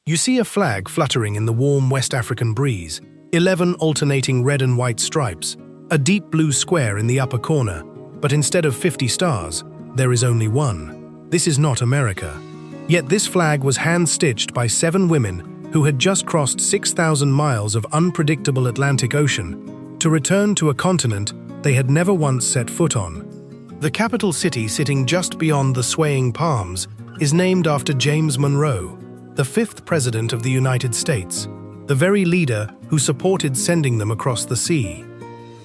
You see a flag fluttering in the warm West African breeze, 11 alternating red and white stripes, a deep blue square in the upper corner, but instead of 50 stars, there is only one. This is not America. Yet this flag was hand-stitched by 7 women who had just crossed 6,000 miles of unpredictable Atlantic Ocean to return to a continent they had never once set foot on. The capital city, sitting just beyond the swaying palms, is named after James Monroe, the 5th President of the United States, the very leader who supported sending them across the sea.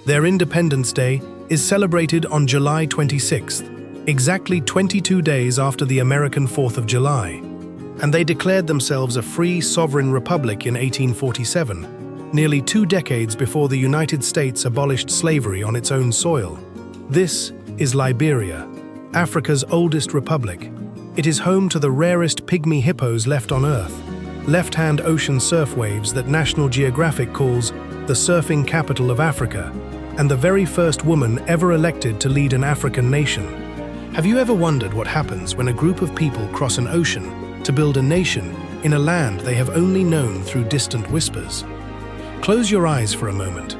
Their Independence Day is celebrated on July 26th, exactly 22 days after the American 4th of July, and they declared themselves a free, sovereign republic in 1847, nearly 2 decades before the United States abolished slavery on its own soil. This is Liberia, Africa's oldest republic. It is home to the rarest pygmy hippos left on Earth, left-hand ocean surf waves that National Geographic calls the surfing capital of Africa, and the very first woman ever elected to lead an African nation. Have you ever wondered what happens when a group of people cross an ocean to build a nation in a land they have only known through distant whispers? Close your eyes for a moment.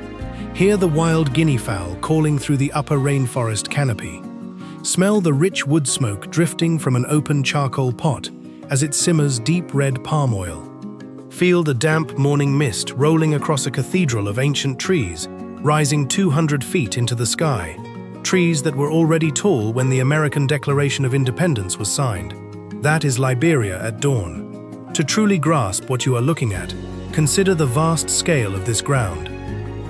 Hear the wild guinea fowl calling through the upper rainforest canopy. Smell the rich wood smoke drifting from an open charcoal pot as it simmers deep red palm oil. Feel the damp morning mist rolling across a cathedral of ancient trees, rising 200 feet into the sky, trees that were already tall when the American Declaration of Independence was signed. That is Liberia at dawn. To truly grasp what you are looking at, consider the vast scale of this ground.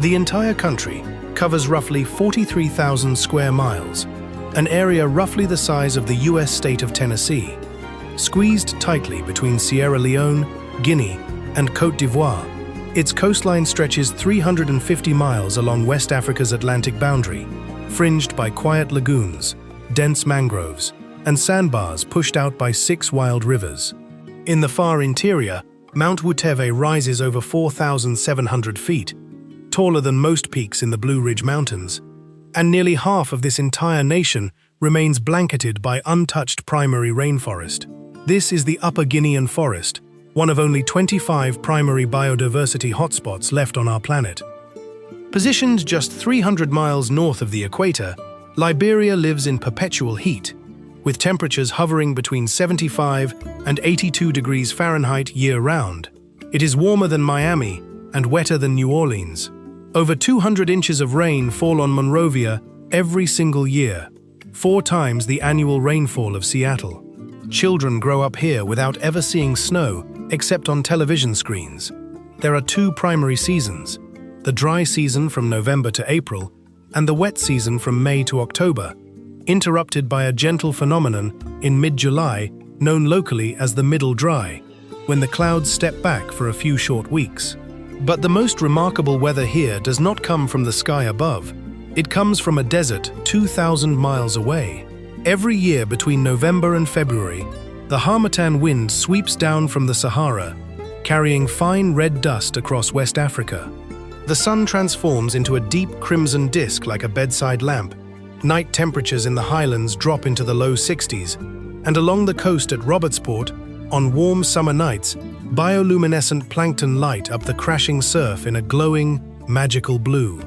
The entire country covers roughly 43,000 square miles, an area roughly the size of the US state of Tennessee. Squeezed tightly between Sierra Leone, Guinea, and Côte d'Ivoire, its coastline stretches 350 miles along West Africa's Atlantic boundary, fringed by quiet lagoons, dense mangroves, and sandbars pushed out by 6 wild rivers. In the far interior, Mount Wuteve rises over 4,700 feet, taller than most peaks in the Blue Ridge Mountains, and nearly half of this entire nation remains blanketed by untouched primary rainforest. This is the Upper Guinean Forest, one of only 25 primary biodiversity hotspots left on our planet. Positioned just 300 miles north of the equator, Liberia lives in perpetual heat, with temperatures hovering between 75 and 82 degrees Fahrenheit year-round. It is warmer than Miami and wetter than New Orleans. Over 200 inches of rain fall on Monrovia every single year, 4 times the annual rainfall of Seattle. Children grow up here without ever seeing snow except on television screens. There are 2 primary seasons, the dry season from November to April and the wet season from May to October, interrupted by a gentle phenomenon in mid-July known locally as the middle dry, when the clouds step back for a few short weeks. But the most remarkable weather here does not come from the sky above. It comes from a desert 2,000 miles away. Every year between November and February, the harmattan wind sweeps down from the Sahara, carrying fine red dust across West Africa. The sun transforms into a deep crimson disk like a bedside lamp. Night temperatures in the highlands drop into the low 60s, and along the coast at Robertsport, on warm summer nights, bioluminescent plankton light up the crashing surf in a glowing, magical blue.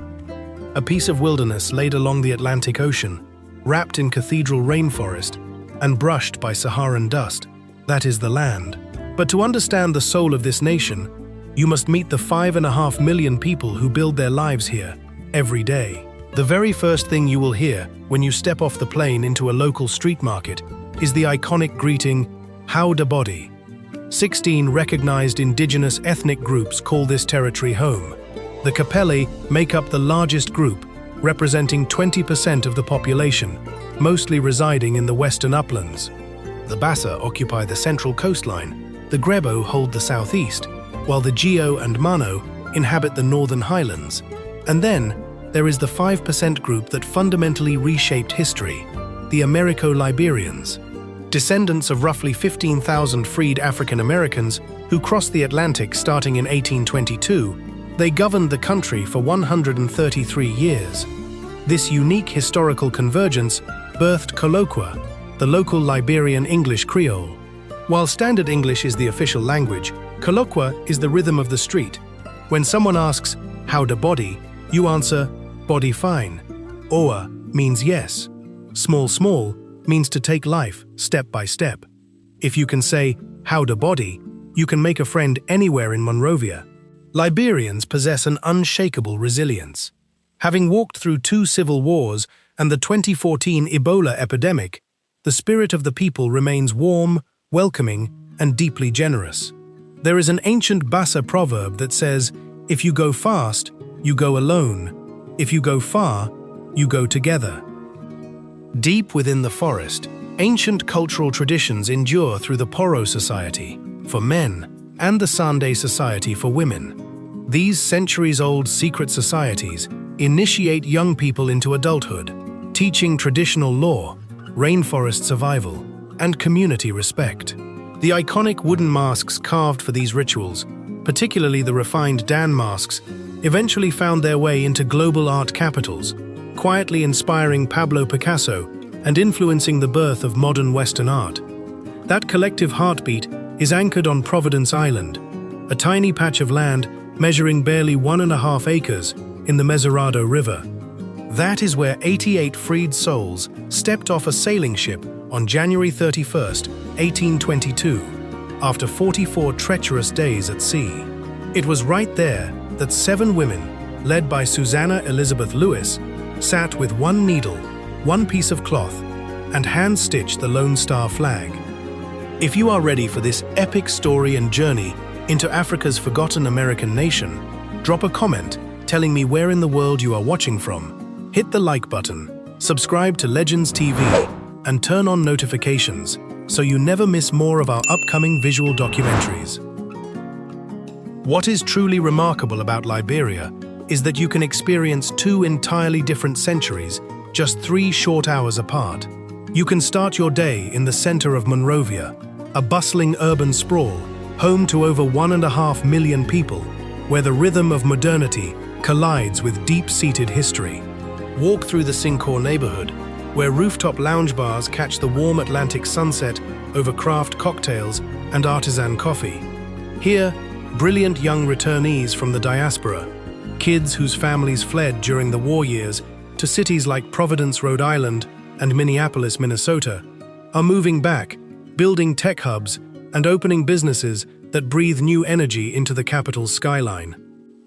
A piece of wilderness laid along the Atlantic Ocean, wrapped in cathedral rainforest, and brushed by Saharan dust. That is the land. But to understand the soul of this nation, you must meet the 5.5 million people who build their lives here, every day. The very first thing you will hear when you step off the plane into a local street market is the iconic greeting, "Howda body." 16 recognized indigenous ethnic groups call this territory home. The Kapele make up the largest group, representing 20% of the population, mostly residing in the western uplands. The Bassa occupy the central coastline, the Grebo hold the southeast, while the Gio and Mano inhabit the northern highlands. And then, there is the 5% group that fundamentally reshaped history, the Americo-Liberians. Descendants of roughly 15,000 freed African Americans who crossed the Atlantic starting in 1822, they governed the country for 133 years. This unique historical convergence birthed Colloqua, the local Liberian English Creole. While Standard English is the official language, Colloqua is the rhythm of the street. When someone asks, "How da body?" you answer, "Body fine." Oa means yes. Small small means to take life step by step. If you can say, "How da body?" you can make a friend anywhere in Monrovia. Liberians possess an unshakable resilience. Having walked through 2 civil wars and the 2014 Ebola epidemic, the spirit of the people remains warm, welcoming, and deeply generous. There is an ancient Bassa proverb that says, "If you go fast, you go alone. If you go far, you go together." Deep within the forest, ancient cultural traditions endure through the Poro Society for men and the Sunday Society for women. These centuries-old secret societies initiate young people into adulthood, teaching traditional law, rainforest survival, and community respect. The iconic wooden masks carved for these rituals, particularly the refined Dan masks, eventually found their way into global art capitals, quietly inspiring Pablo Picasso and influencing the birth of modern Western art. That collective heartbeat is anchored on Providence Island, a tiny patch of land measuring barely 1.5 acres in the Mesurado River. That is where 88 freed souls stepped off a sailing ship on January 31, 1822, after 44 treacherous days at sea. It was right there that 7 women, led by Susanna Elizabeth Lewis, sat with one needle, one piece of cloth, and hand-stitched the Lone Star flag. If you are ready for this epic story and journey into Africa's forgotten American nation, drop a comment telling me where in the world you are watching from. Hit the like button, subscribe to Legends TV, and turn on notifications so you never miss more of our upcoming visual documentaries. What is truly remarkable about Liberia is that you can experience 2 entirely different centuries just 3 short hours apart. You can start your day in the center of Monrovia, a bustling urban sprawl, home to over 1.5 million people, where the rhythm of modernity collides with deep-seated history. Walk through the Sincor neighborhood, where rooftop lounge bars catch the warm Atlantic sunset over craft cocktails and artisan coffee. Here, brilliant young returnees from the diaspora, kids whose families fled during the war years to cities like Providence, Rhode Island, and Minneapolis, Minnesota, are moving back, building tech hubs and opening businesses that breathe new energy into the capital's skyline.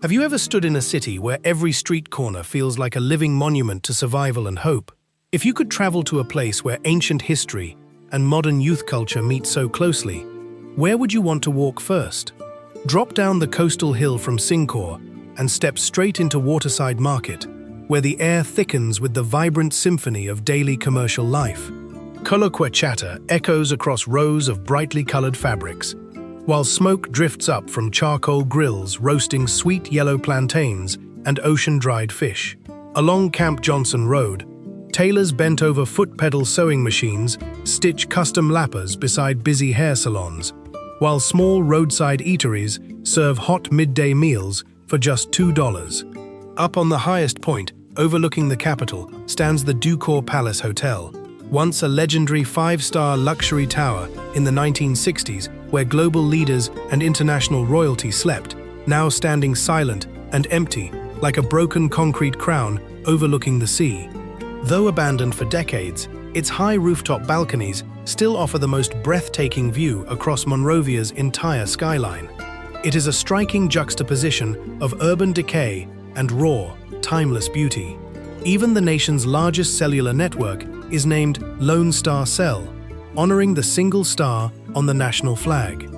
Have you ever stood in a city where every street corner feels like a living monument to survival and hope? If you could travel to a place where ancient history and modern youth culture meet so closely, where would you want to walk first? Drop down the coastal hill from Sincor and step straight into Waterside Market, where the air thickens with the vibrant symphony of daily commercial life. Colloqua chatter echoes across rows of brightly colored fabrics, while smoke drifts up from charcoal grills roasting sweet yellow plantains and ocean-dried fish. Along Camp Johnson Road, tailors bent over foot-pedal sewing machines stitch custom lappers beside busy hair salons, while small roadside eateries serve hot midday meals for just $2. Up on the highest point, overlooking the capital, stands the Ducor Palace Hotel, once a legendary 5-star luxury tower in the 1960s where global leaders and international royalty slept, now standing silent and empty like a broken concrete crown overlooking the sea. Though abandoned for decades, its high rooftop balconies still offer the most breathtaking view across Monrovia's entire skyline. It is a striking juxtaposition of urban decay and raw, timeless beauty. Even the nation's largest cellular network is named Lone Star Cell, honoring the single star on the national flag.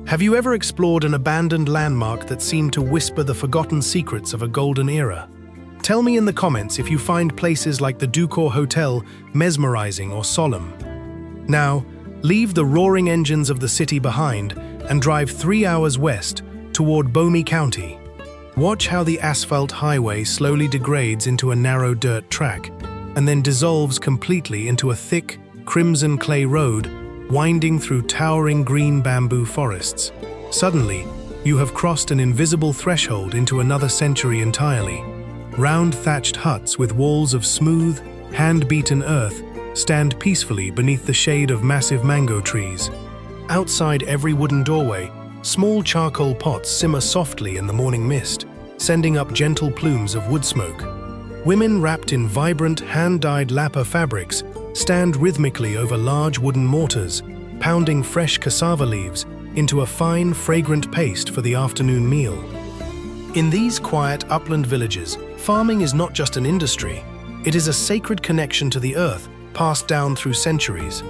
Have you ever explored an abandoned landmark that seemed to whisper the forgotten secrets of a golden era? Tell me in the comments if you find places like the Ducor Hotel mesmerizing or solemn. Now, leave the roaring engines of the city behind and drive 3 hours west toward Pygmy County. Watch how the asphalt highway slowly degrades into a narrow dirt track and then dissolves completely into a thick, crimson clay road winding through towering green bamboo forests. Suddenly, you have crossed an invisible threshold into another century entirely. Round thatched huts with walls of smooth, hand-beaten earth stand peacefully beneath the shade of massive mango trees. Outside every wooden doorway, small charcoal pots simmer softly in the morning mist, sending up gentle plumes of wood smoke. Women wrapped in vibrant, hand-dyed lapa fabrics stand rhythmically over large wooden mortars, pounding fresh cassava leaves into a fine, fragrant paste for the afternoon meal. In these quiet upland villages, farming is not just an industry, it is a sacred connection to the earth passed down through centuries.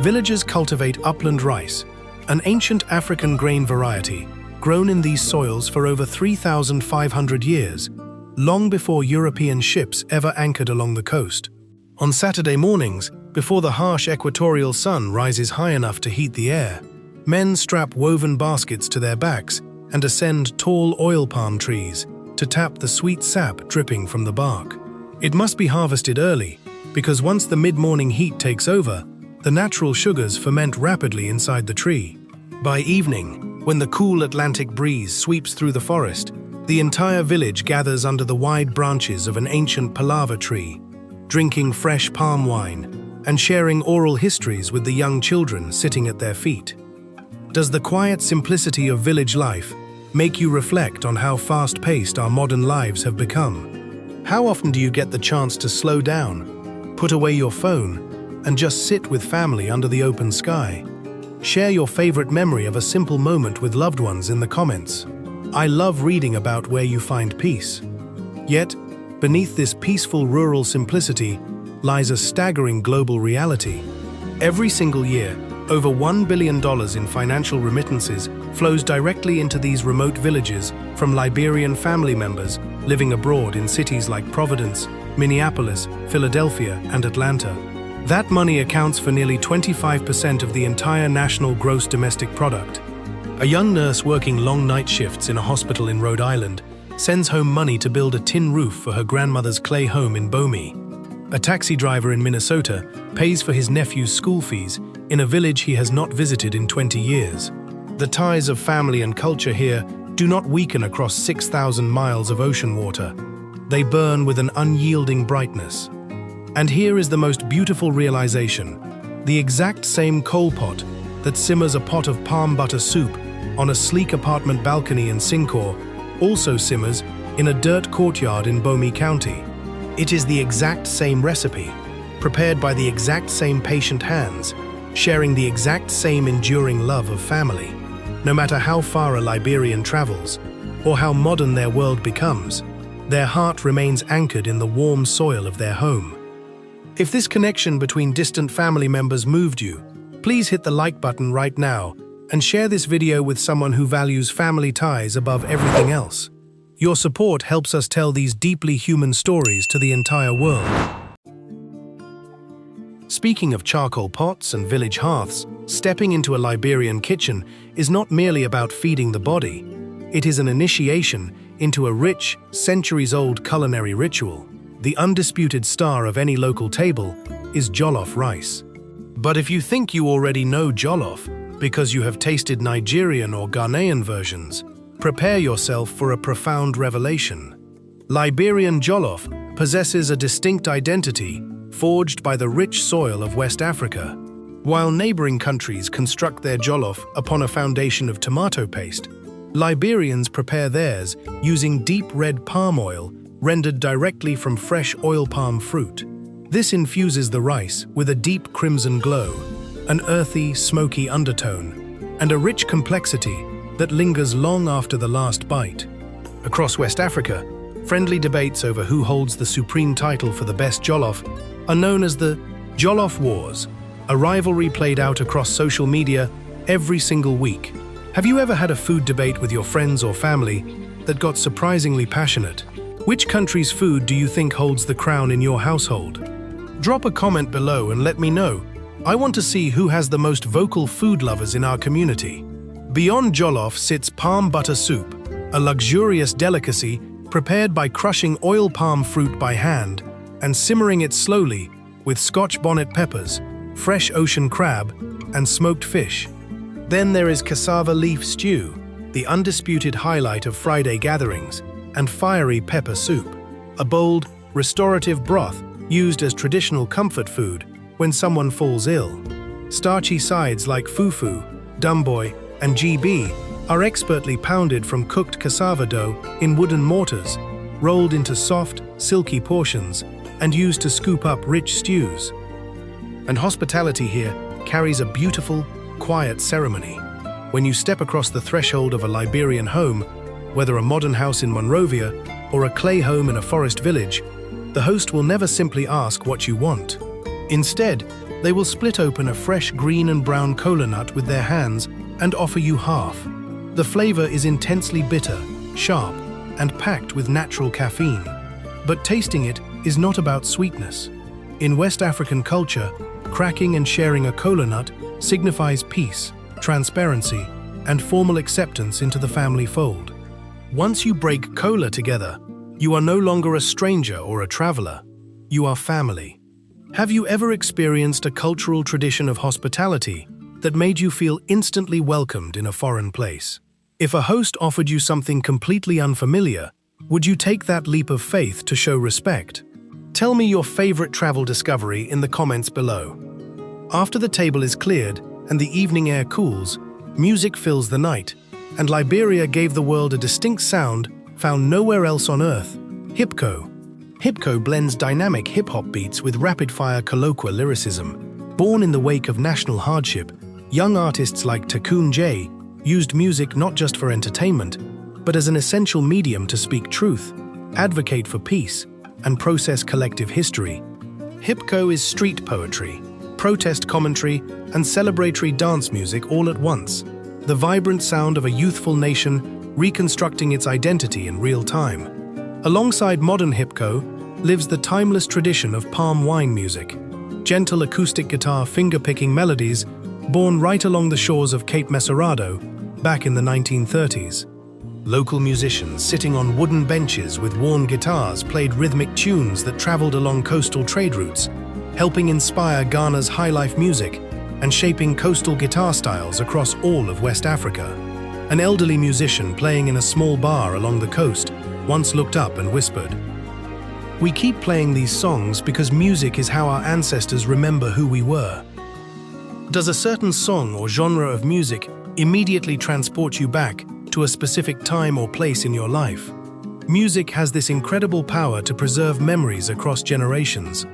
Villagers cultivate upland rice, an ancient African grain variety grown in these soils for over 3,500 years, long before European ships ever anchored along the coast. On Saturday mornings, before the harsh equatorial sun rises high enough to heat the air, men strap woven baskets to their backs and ascend tall oil palm trees to tap the sweet sap dripping from the bark. It must be harvested early, because once the mid-morning heat takes over, the natural sugars ferment rapidly inside the tree. By evening, when the cool Atlantic breeze sweeps through the forest, the entire village gathers under the wide branches of an ancient palava tree, drinking fresh palm wine and sharing oral histories with the young children sitting at their feet. Does the quiet simplicity of village life make you reflect on how fast-paced our modern lives have become? How often do you get the chance to slow down, put away your phone, and just sit with family under the open sky? Share your favorite memory of a simple moment with loved ones in the comments. I love reading about where you find peace. Yet, beneath this peaceful rural simplicity lies a staggering global reality. Every single year, over $1 billion in financial remittances flows directly into these remote villages from Liberian family members living abroad in cities like Providence, Minneapolis, Philadelphia, and Atlanta. That money accounts for nearly 25% of the entire national gross domestic product. A young nurse working long night shifts in a hospital in Rhode Island sends home money to build a tin roof for her grandmother's clay home in Bomi. A taxi driver in Minnesota pays for his nephew's school fees in a village he has not visited in 20 years. The ties of family and culture here do not weaken across 6,000 miles of ocean water. They burn with an unyielding brightness. And here is the most beautiful realization. The exact same coal pot that simmers a pot of palm butter soup on a sleek apartment balcony in Syncor also simmers in a dirt courtyard in Bomi County. It is the exact same recipe, prepared by the exact same patient hands, sharing the exact same enduring love of family. No matter how far a Liberian travels, or how modern their world becomes, their heart remains anchored in the warm soil of their home. If this connection between distant family members moved you, please hit the like button right now and share this video with someone who values family ties above everything else. Your support helps us tell these deeply human stories to the entire world. Speaking of charcoal pots and village hearths, stepping into a Liberian kitchen is not merely about feeding the body. It is an initiation into a rich, centuries-old culinary ritual. The undisputed star of any local table is jollof rice. But if you think you already know jollof because you have tasted Nigerian or Ghanaian versions, prepare yourself for a profound revelation. Liberian jollof possesses a distinct identity forged by the rich soil of West Africa. While neighboring countries construct their jollof upon a foundation of tomato paste, Liberians prepare theirs using deep red palm oil rendered directly from fresh oil palm fruit. This infuses the rice with a deep crimson glow, an earthy, smoky undertone, and a rich complexity that lingers long after the last bite. Across West Africa, friendly debates over who holds the supreme title for the best jollof are known as the Jollof Wars, a rivalry played out across social media every single week. Have you ever had a food debate with your friends or family that got surprisingly passionate? Which country's food do you think holds the crown in your household? Drop a comment below and let me know. I want to see who has the most vocal food lovers in our community. Beyond jollof sits palm butter soup, a luxurious delicacy prepared by crushing oil palm fruit by hand and simmering it slowly with Scotch bonnet peppers, fresh ocean crab, and smoked fish. Then there is cassava leaf stew, the undisputed highlight of Friday gatherings, and fiery pepper soup, a bold, restorative broth used as traditional comfort food when someone falls ill. Starchy sides like fufu, Dumboy, and GB are expertly pounded from cooked cassava dough in wooden mortars, rolled into soft, silky portions, and used to scoop up rich stews. And hospitality here carries a beautiful, quiet ceremony. When you step across the threshold of a Liberian home, whether a modern house in Monrovia or a clay home in a forest village, the host will never simply ask what you want. Instead, they will split open a fresh green and brown kola nut with their hands and offer you half. The flavor is intensely bitter, sharp, and packed with natural caffeine. But tasting it is not about sweetness. In West African culture, cracking and sharing a kola nut signifies peace, transparency, and formal acceptance into the family fold. Once you break kola together, you are no longer a stranger or a traveler. You are family. Have you ever experienced a cultural tradition of hospitality that made you feel instantly welcomed in a foreign place? If a host offered you something completely unfamiliar, would you take that leap of faith to show respect? Tell me your favorite travel discovery in the comments below. After the table is cleared and the evening air cools, music fills the night, and Liberia gave the world a distinct sound found nowhere else on Earth: hipco. Hipco blends dynamic hip-hop beats with rapid-fire colloquial lyricism. Born in the wake of national hardship, young artists like Takun J used music not just for entertainment, but as an essential medium to speak truth, advocate for peace, and process collective history. Hipco is street poetry, protest commentary, and celebratory dance music all at once. The vibrant sound of a youthful nation reconstructing its identity in real time. Alongside modern hipco lives the timeless tradition of palm wine music, gentle acoustic guitar finger-picking melodies born right along the shores of Cape Mesurado back in the 1930s. Local musicians sitting on wooden benches with worn guitars played rhythmic tunes that traveled along coastal trade routes, helping inspire Ghana's highlife music and shaping coastal guitar styles across all of West Africa. An elderly musician playing in a small bar along the coast once looked up and whispered, "We keep playing these songs because music is how our ancestors remember who we were." Does a certain song or genre of music immediately transport you back to a specific time or place in your life? Music has this incredible power to preserve memories across generations.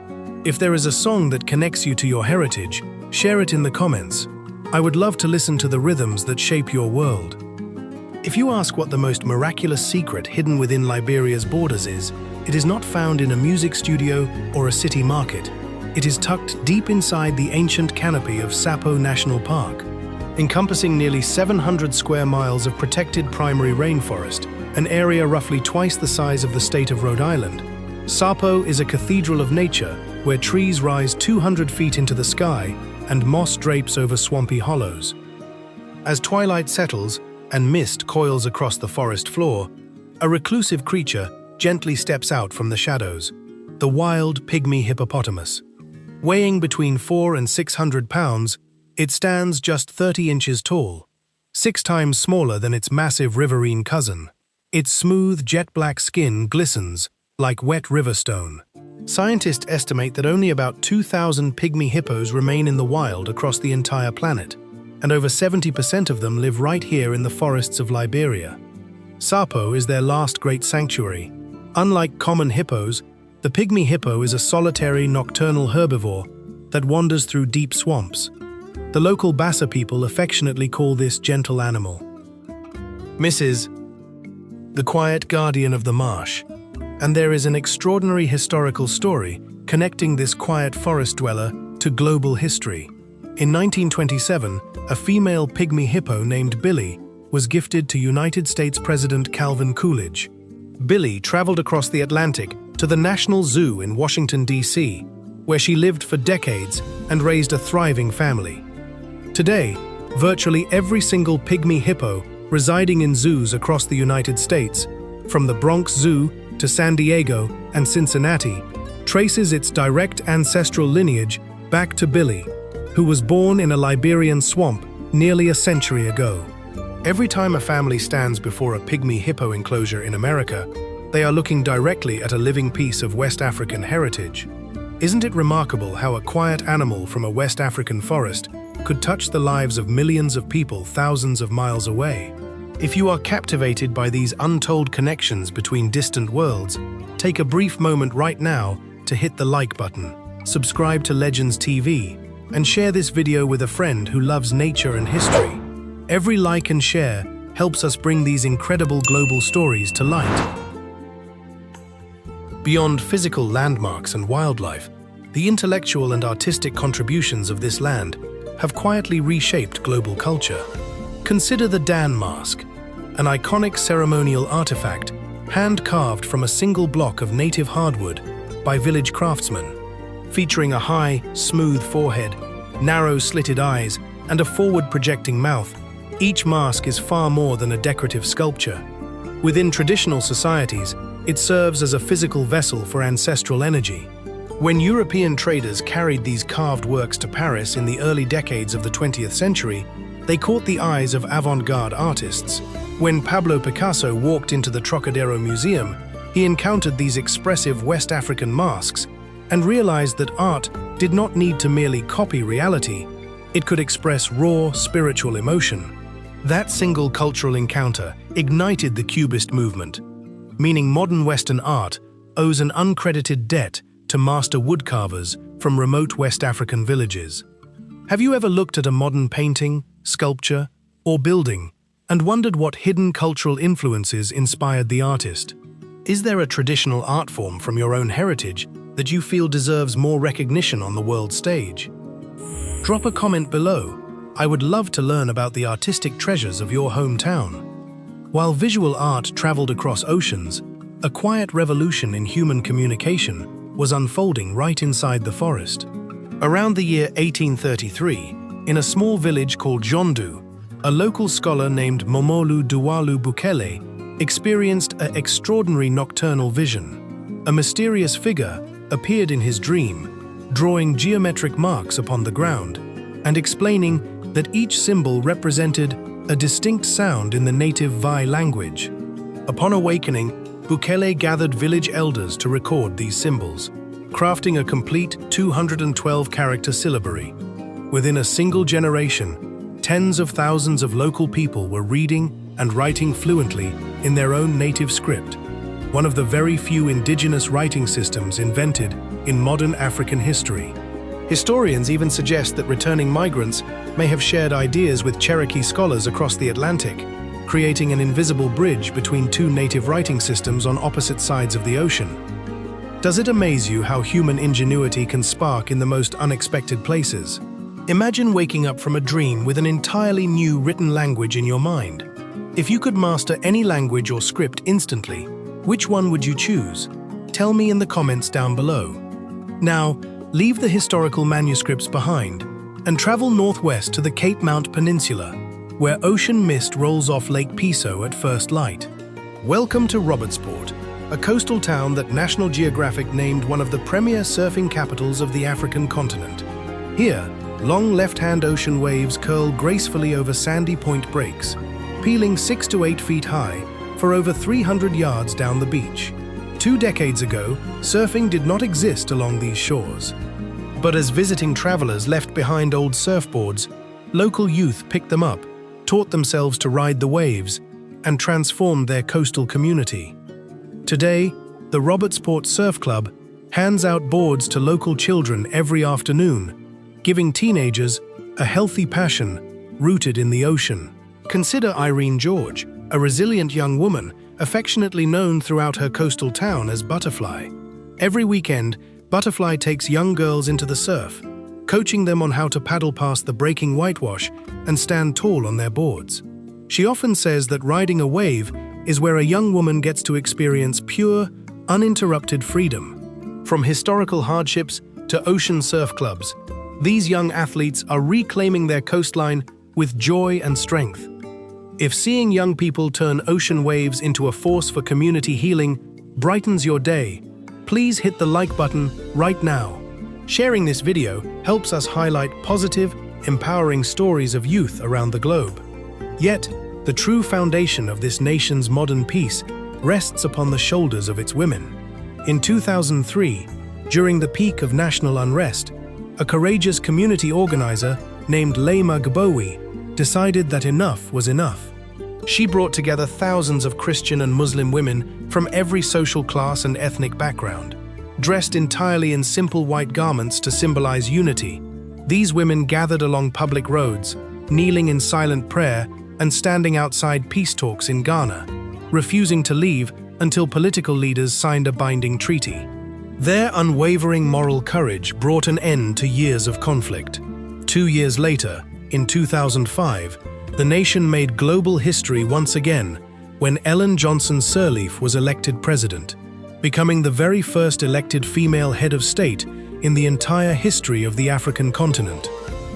If there is a song that connects you to your heritage, share it in the comments. I would love to listen to the rhythms that shape your world. If you ask what the most miraculous secret hidden within Liberia's borders is, it is not found in a music studio or a city market. It is tucked deep inside the ancient canopy of Sapo National Park, encompassing nearly 700 square miles of protected primary rainforest, an area roughly twice the size of the state of Rhode Island. Sapo is a cathedral of nature where trees rise 200 feet into the sky and moss drapes over swampy hollows. As twilight settles and mist coils across the forest floor, a reclusive creature gently steps out from the shadows, the wild pygmy hippopotamus. Weighing between 400 and 600 pounds, it stands just 30 inches tall, 6 times smaller than its massive riverine cousin. Its smooth, jet-black skin glistens like wet river stone. Scientists estimate that only about 2,000 pygmy hippos remain in the wild across the entire planet, and over 70% of them live right here in the forests of Liberia. Sapo is their last great sanctuary. Unlike common hippos, the pygmy hippo is a solitary nocturnal herbivore that wanders through deep swamps. The local Bassa people affectionately call this gentle animal Mrs. the quiet guardian of the marsh. And there is an extraordinary historical story connecting this quiet forest dweller to global history. In 1927, a female pygmy hippo named Billy was gifted to United States President Calvin Coolidge. Billy traveled across the Atlantic to the National Zoo in Washington, D.C., where she lived for decades and raised a thriving family. Today, virtually every single pygmy hippo residing in zoos across the United States, from the Bronx Zoo to San Diego and Cincinnati, traces its direct ancestral lineage back to Billy, who was born in a Liberian swamp nearly a century ago. Every time a family stands before a pygmy hippo enclosure in America, they are looking directly at a living piece of West African heritage. Isn't it remarkable how a quiet animal from a West African forest could touch the lives of millions of people thousands of miles away. If you are captivated by these untold connections between distant worlds, take a brief moment right now to hit the like button, subscribe to Legends TV, and share this video with a friend who loves nature and history. Every like and share helps us bring these incredible global stories to light. Beyond physical landmarks and wildlife, the intellectual and artistic contributions of this land have quietly reshaped global culture. Consider the Dan mask, an iconic ceremonial artifact hand-carved from a single block of native hardwood by village craftsmen. Featuring a high, smooth forehead, narrow slitted eyes, and a forward-projecting mouth, each mask is far more than a decorative sculpture. Within traditional societies, it serves as a physical vessel for ancestral energy. When European traders carried these carved works to Paris in the early decades of the 20th century, they caught the eyes of avant-garde artists. When Pablo Picasso walked into the Trocadero Museum, he encountered these expressive West African masks and realized that art did not need to merely copy reality, it could express raw, spiritual emotion. That single cultural encounter ignited the Cubist movement, meaning modern Western art owes an uncredited debt to master woodcarvers from remote West African villages. Have you ever looked at a modern painting, sculpture, or building and wondered what hidden cultural influences inspired the artist? Is there a traditional art form from your own heritage that you feel deserves more recognition on the world stage? Drop a comment below. I would love to learn about the artistic treasures of your hometown. While visual art traveled across oceans, a quiet revolution in human communication was unfolding right inside the forest. Around the year 1833, in a small village called Jondu, a local scholar named Momolu Duwalu Bukele experienced an extraordinary nocturnal vision. A mysterious figure appeared in his dream, drawing geometric marks upon the ground and explaining that each symbol represented a distinct sound in the native Vai language. Upon awakening, Bukele gathered village elders to record these symbols, crafting a complete 212-character syllabary. Within a single generation, tens of thousands of local people were reading and writing fluently in their own native script, one of the very few indigenous writing systems invented in modern African history. Historians even suggest that returning migrants may have shared ideas with Cherokee scholars across the Atlantic, creating an invisible bridge between two native writing systems on opposite sides of the ocean. Does it amaze you how human ingenuity can spark in the most unexpected places? Imagine waking up from a dream with an entirely new written language in your mind. If you could master any language or script instantly, which one would you choose? Tell me in the comments down below. Now, leave the historical manuscripts behind and travel northwest to the Cape Mount Peninsula, where ocean mist rolls off Lake Piso at first light. Welcome to Robertsport, a coastal town that National Geographic named one of the premier surfing capitals of the African continent. Here, long left-hand ocean waves curl gracefully over sandy point breaks, peeling 6 to 8 feet high for over 300 yards down the beach. 2 decades ago, surfing did not exist along these shores. But as visiting travelers left behind old surfboards, local youth picked them up, taught themselves to ride the waves, and transformed their coastal community. Today, the Robertsport Surf Club hands out boards to local children every afternoon, giving teenagers a healthy passion rooted in the ocean. Consider Irene George, a resilient young woman affectionately known throughout her coastal town as Butterfly. Every weekend, Butterfly takes young girls into the surf, coaching them on how to paddle past the breaking whitewash and stand tall on their boards. She often says that riding a wave is where a young woman gets to experience pure, uninterrupted freedom. From historical hardships to ocean surf clubs, these young athletes are reclaiming their coastline with joy and strength. If seeing young people turn ocean waves into a force for community healing brightens your day, please hit the like button right now. Sharing this video helps us highlight positive, empowering stories of youth around the globe. Yet, the true foundation of this nation's modern peace rests upon the shoulders of its women. In 2003, during the peak of national unrest, a courageous community organizer named Lema Gbowe, decided that enough was enough. She brought together thousands of Christian and Muslim women from every social class and ethnic background. Dressed entirely in simple white garments to symbolize unity, these women gathered along public roads, kneeling in silent prayer and standing outside peace talks in Ghana, refusing to leave until political leaders signed a binding treaty. Their unwavering moral courage brought an end to years of conflict. 2 years later, in 2005, the nation made global history once again when Ellen Johnson Sirleaf was elected president, becoming the very first elected female head of state in the entire history of the African continent.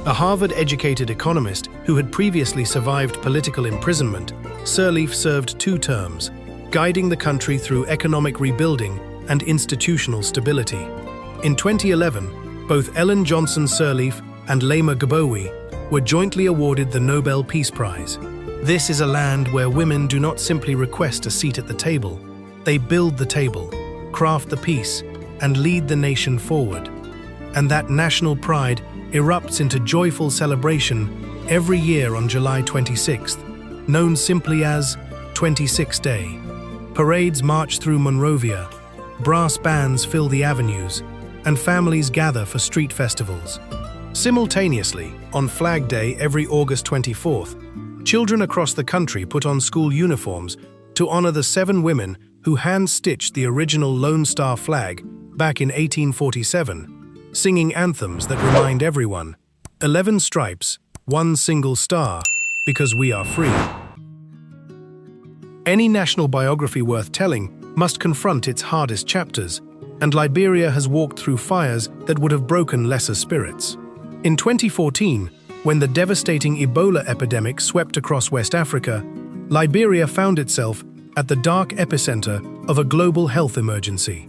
A Harvard-educated economist who had previously survived political imprisonment, Sirleaf served 2 terms, guiding the country through economic rebuilding and institutional stability. In 2011, both Ellen Johnson Sirleaf and Lema Gbowe were jointly awarded the Nobel Peace Prize. This is a land where women do not simply request a seat at the table. They build the table, craft the peace, and lead the nation forward. And that national pride erupts into joyful celebration every year on July 26th, known simply as 26 Day. Parades march through Monrovia, brass bands fill the avenues, and families gather for street festivals. Simultaneously, on Flag Day every August 24th, children across the country put on school uniforms to honor the 7 women who hand-stitched the original Lone Star flag back in 1847, singing anthems that remind everyone, 11 stripes, 1 single star, because we are free. Any national biography worth telling must confront its hardest chapters, and Liberia has walked through fires that would have broken lesser spirits. In 2014, when the devastating Ebola epidemic swept across West Africa, Liberia found itself at the dark epicenter of a global health emergency.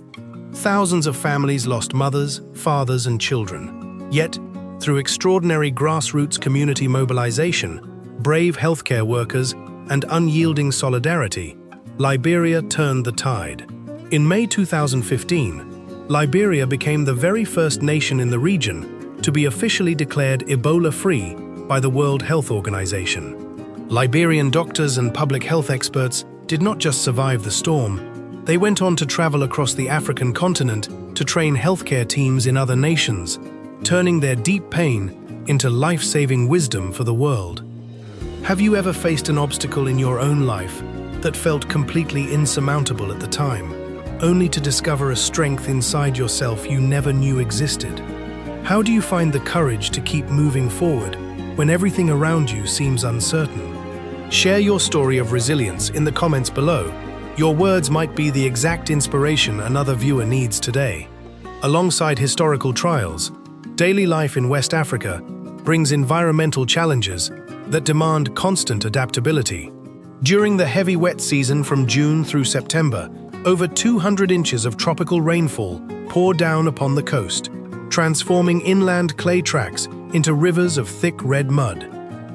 Thousands of families lost mothers, fathers, and children. Yet, through extraordinary grassroots community mobilization, brave healthcare workers, and unyielding solidarity, Liberia turned the tide. In May 2015, Liberia became the very first nation in the region to be officially declared Ebola-free by the World Health Organization. Liberian doctors and public health experts did not just survive the storm, they went on to travel across the African continent to train healthcare teams in other nations, turning their deep pain into life-saving wisdom for the world. Have you ever faced an obstacle in your own life that felt completely insurmountable at the time, only to discover a strength inside yourself you never knew existed? How do you find the courage to keep moving forward when everything around you seems uncertain? Share your story of resilience in the comments below. Your words might be the exact inspiration another viewer needs today. Alongside historical trials, daily life in West Africa brings environmental challenges that demand constant adaptability. During the heavy wet season from June through September, over 200 inches of tropical rainfall pour down upon the coast, transforming inland clay tracts into rivers of thick red mud.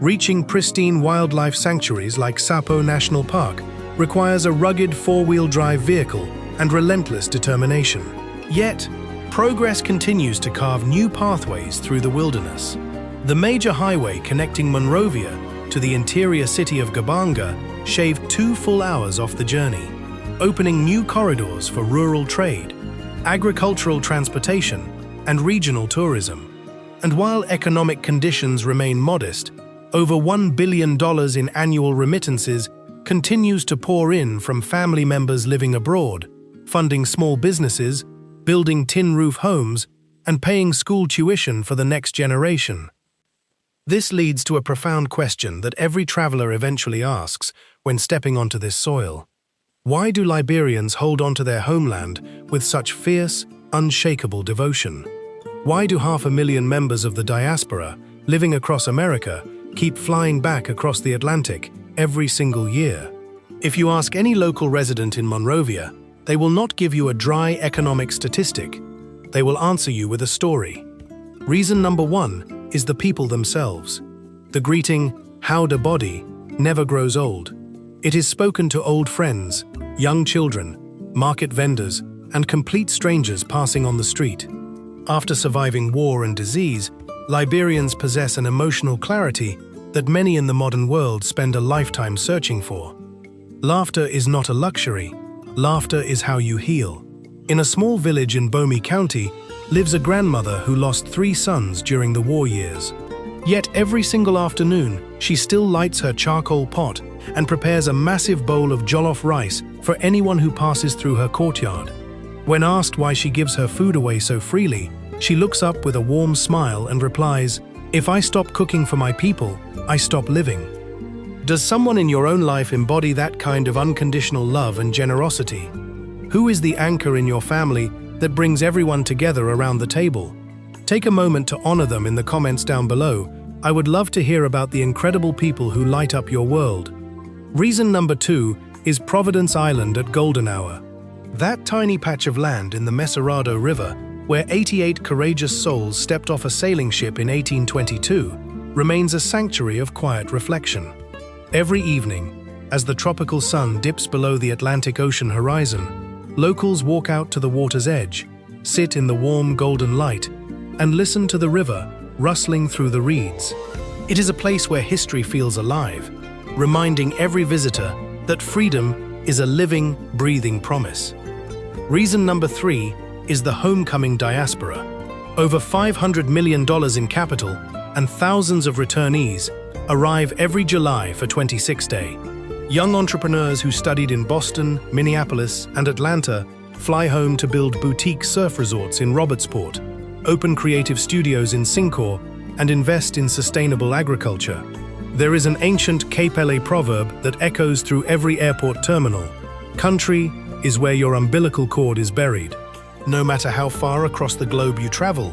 Reaching pristine wildlife sanctuaries like Sapo National Park requires a rugged 4-wheel drive vehicle and relentless determination. Yet, progress continues to carve new pathways through the wilderness. The major highway connecting Monrovia to the interior city of Gabanga shaved 2 full hours off the journey, opening new corridors for rural trade, agricultural transportation, and regional tourism. And while economic conditions remain modest, over $1 billion in annual remittances continues to pour in from family members living abroad, funding small businesses, building tin-roof homes, and paying school tuition for the next generation. This leads to a profound question that every traveler eventually asks when stepping onto this soil. Why do Liberians hold onto their homeland with such fierce, unshakable devotion? Why do 500,000 members of the diaspora living across America keep flying back across the Atlantic every single year? If you ask any local resident in Monrovia, they will not give you a dry economic statistic. They will answer you with a story. Reason number 1 is the people themselves. The greeting, "Howda body," never grows old. It is spoken to old friends, young children, market vendors, and complete strangers passing on the street. After surviving war and disease, Liberians possess an emotional clarity that many in the modern world spend a lifetime searching for. Laughter is not a luxury. Laughter is how you heal. In a small village in Pygmy County lives a grandmother who lost 3 sons during the war years. Yet every single afternoon, she still lights her charcoal pot and prepares a massive bowl of jollof rice for anyone who passes through her courtyard. When asked why she gives her food away so freely, she looks up with a warm smile and replies, "If I stop cooking for my people, I stop living." Does someone in your own life embody that kind of unconditional love and generosity? Who is the anchor in your family that brings everyone together around the table? Take a moment to honor them in the comments down below. I would love to hear about the incredible people who light up your world. Reason number 2 is Providence Island at golden hour. That tiny patch of land in the Mesurado River, where 88 courageous souls stepped off a sailing ship in 1822, remains a sanctuary of quiet reflection. Every evening, as the tropical sun dips below the Atlantic Ocean horizon, locals walk out to the water's edge, sit in the warm golden light, and listen to the river rustling through the reeds. It is a place where history feels alive, reminding every visitor that freedom is a living, breathing promise. Reason number 3 is the homecoming diaspora. Over $500 million in capital and thousands of returnees arrive every July for 26 Day. Young entrepreneurs who studied in Boston, Minneapolis, and Atlanta fly home to build boutique surf resorts in Robertsport, open creative studios in Singapore, and invest in sustainable agriculture. There is an ancient Cape LA proverb that echoes through every airport terminal. Country is where your umbilical cord is buried. No matter how far across the globe you travel,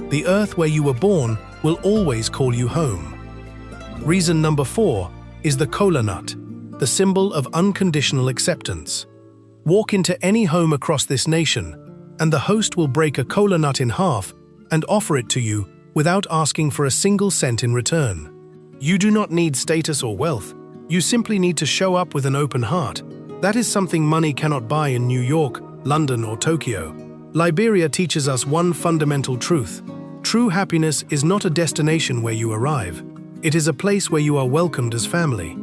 the earth where you were born will always call you home. Reason number 4 is the cola nut, the symbol of unconditional acceptance. Walk into any home across this nation, and the host will break a cola nut in half and offer it to you without asking for a single cent in return. You do not need status or wealth. You simply need to show up with an open heart. That is something money cannot buy in New York, London, or Tokyo. Liberia teaches us one fundamental truth. True happiness is not a destination where you arrive. It is a place where you are welcomed as family.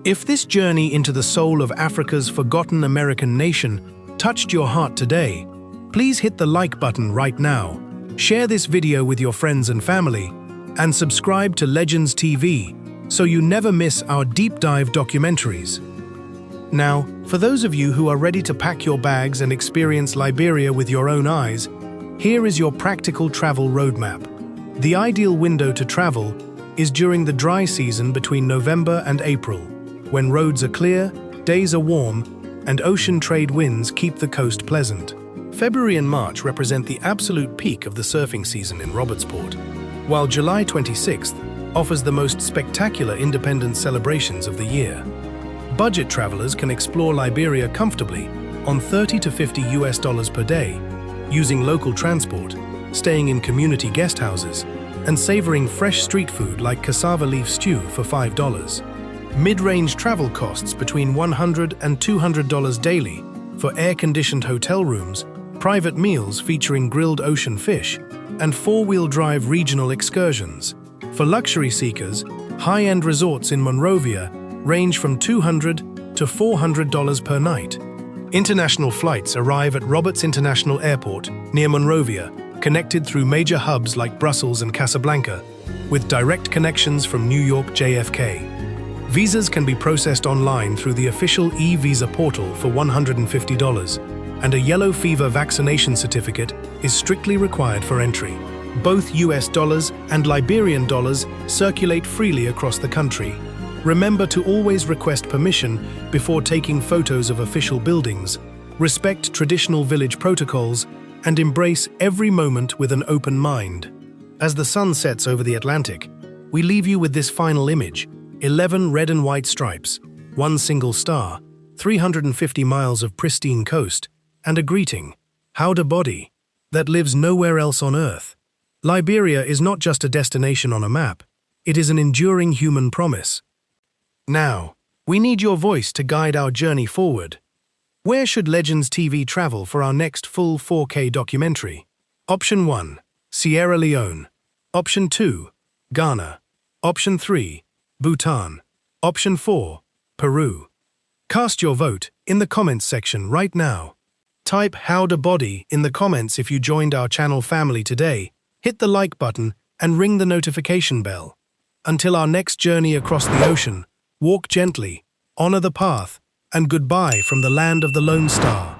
If this journey into the soul of Africa's forgotten American nation touched your heart today, please hit the like button right now, share this video with your friends and family, and subscribe to Legends TV so you never miss our deep dive documentaries. Now, for those of you who are ready to pack your bags and experience Liberia with your own eyes, here is your practical travel roadmap. The ideal window to travel is during the dry season between November and April, when roads are clear, days are warm, and ocean trade winds keep the coast pleasant. February and March represent the absolute peak of the surfing season in Robertsport, while July 26th offers the most spectacular independence celebrations of the year. Budget travelers can explore Liberia comfortably on $30 to $50 per day, using local transport, staying in community guest houses, and savoring fresh street food like cassava leaf stew for $5. Mid-range travel costs between $100 and $200 daily for air-conditioned hotel rooms, private meals featuring grilled ocean fish, and four-wheel drive regional excursions. For luxury seekers, high-end resorts in Monrovia range from $200 to $400 per night. International flights arrive at Roberts International Airport near Monrovia, connected through major hubs like Brussels and Casablanca, with direct connections from New York JFK. Visas can be processed online through the official e-visa portal for $150, and a yellow fever vaccination certificate is strictly required for entry. Both US dollars and Liberian dollars circulate freely across the country. Remember to always request permission before taking photos of official buildings, respect traditional village protocols, and embrace every moment with an open mind. As the sun sets over the Atlantic, we leave you with this final image: 11 red and white stripes, 1 single star, 350 miles of pristine coast, and a greeting, "Howda body," that lives nowhere else on Earth. Liberia is not just a destination on a map, it is an enduring human promise. Now, we need your voice to guide our journey forward. Where should Legends TV travel for our next full 4K documentary? Option 1, Sierra Leone. Option 2, Ghana. Option 3, Bhutan. Option 4, Peru. Cast your vote in the comments section right now. Type "Howda Body" in the comments if you joined our channel family today. Hit the like button and ring the notification bell. Until our next journey across the ocean, walk gently, honor the path, and goodbye from the land of the Lone Star.